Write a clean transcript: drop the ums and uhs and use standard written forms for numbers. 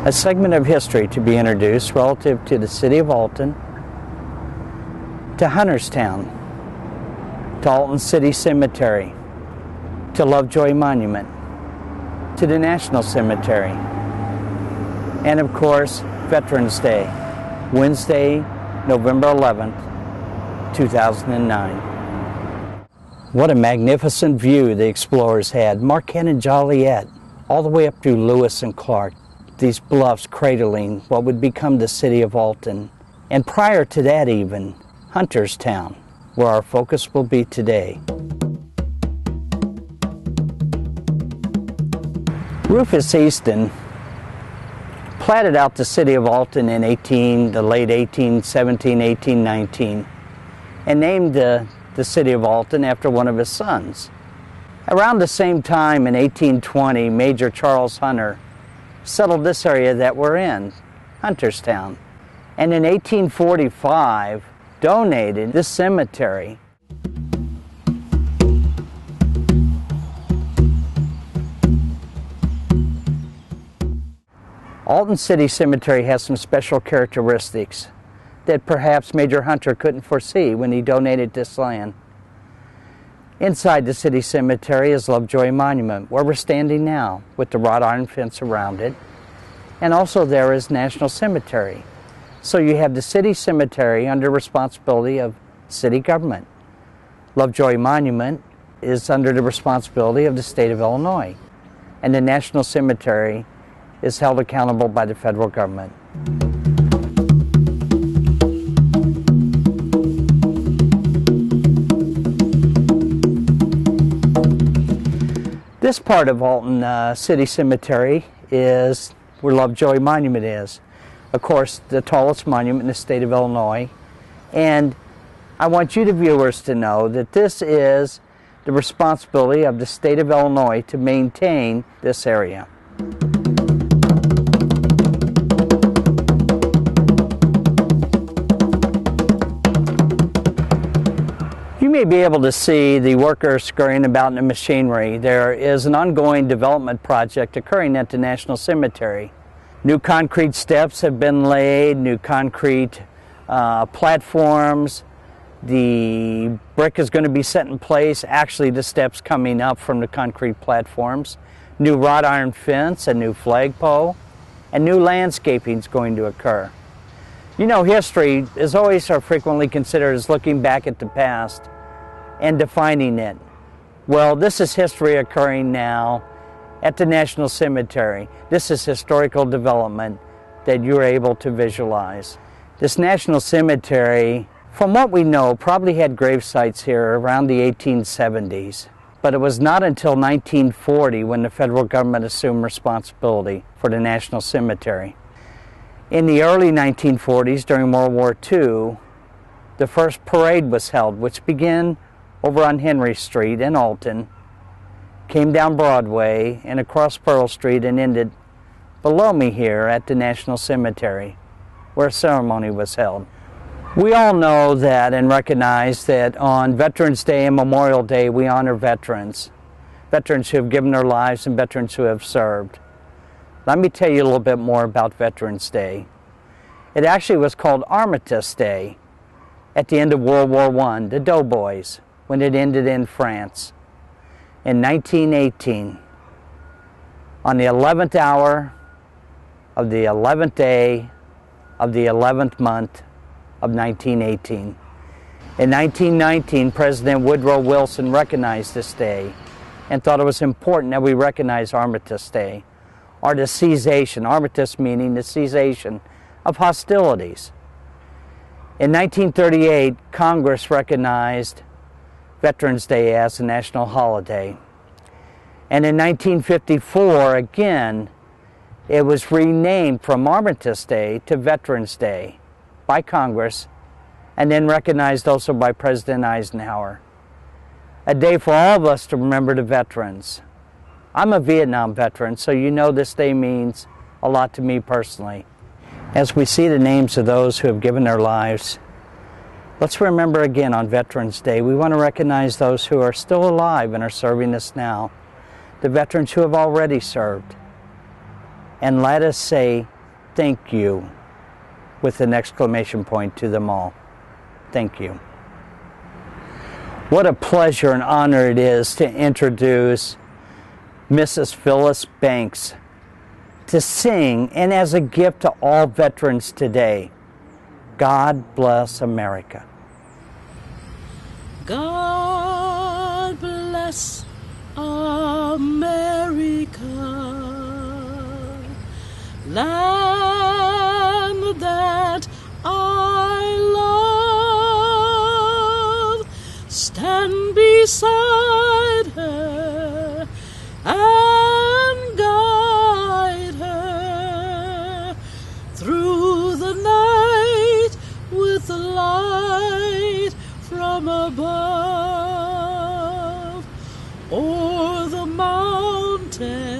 A segment of history to be introduced relative to the city of Alton, to Hunterstown, to Alton City Cemetery, to Lovejoy Monument, to the National Cemetery, and of course, Veterans Day, Wednesday, November 11th, 2009. What a magnificent view the explorers had. Marquette and Joliet, all the way up through Lewis and Clark. These bluffs cradling what would become the city of Alton. And prior to that even, Hunterstown, where our focus will be today. Rufus Easton platted out the city of Alton in the late 1817, 1819, and named the city of Alton after one of his sons. Around the same time in 1820, Major Charles Hunter settled this area that we're in, Hunterstown, and in 1845 donated this cemetery. Alton City Cemetery has some special characteristics that perhaps Major Hunter couldn't foresee when he donated this land. Inside the city cemetery is Lovejoy Monument, where we're standing now, with the wrought iron fence around it. And also there is National Cemetery. So you have the city cemetery under responsibility of city government. Lovejoy Monument is under the responsibility of the state of Illinois. And the National Cemetery is held accountable by the federal government. This part of Alton City Cemetery is where Lovejoy Monument is. Of course, the tallest monument in the state of Illinois. And I want you, the viewers, to know that this is the responsibility of the state of Illinois to maintain this area. You may be able to see the workers scurrying about in the machinery. There is an ongoing development project occurring at the National Cemetery. New concrete steps have been laid, new concrete platforms. The brick is going to be set in place, actually the steps coming up from the concrete platforms. New wrought iron fence, a new flagpole, and new landscaping is going to occur. You know, history is always or frequently considered as looking back at the past and defining it. Well, this is history occurring now at the National Cemetery. This is historical development that you're able to visualize. This National Cemetery, from what we know, probably had grave sites here around the 1870s. But it was not until 1940 when the federal government assumed responsibility for the National Cemetery. In the early 1940s, during World War II, the first parade was held, which began over on Henry Street in Alton, came down Broadway and across Pearl Street and ended below me here at the National Cemetery, where a ceremony was held. We all know that and recognize that on Veterans Day and Memorial Day we honor veterans, veterans who have given their lives and veterans who have served. Let me tell you a little bit more about Veterans Day. It actually was called Armistice Day at the end of World War I, the Doughboys, when it ended in France. In 1918, on the 11th hour of the 11th day of the 11th month of 1918. In 1919, President Woodrow Wilson recognized this day and thought it was important that we recognize Armistice Day, or the cessation, Armistice meaning the cessation of hostilities. In 1938, Congress recognized Veterans Day as a national holiday. And in 1954, again, it was renamed from Armistice Day to Veterans Day by Congress, and then recognized also by President Eisenhower. A day for all of us to remember the veterans. I'm a Vietnam veteran, so you know this day means a lot to me personally. As we see the names of those who have given their lives, let's remember again on Veterans Day, we want to recognize those who are still alive and are serving us now, the veterans who have already served. and let us say thank you with an exclamation point to them all. Thank you. What a pleasure and honor it is to introduce Mrs. Phyllis Banks to sing, and as a gift to all veterans today, God Bless America. God bless America, land that I love. Stand beside her and guide her through the night with the light from above, o'er the mountain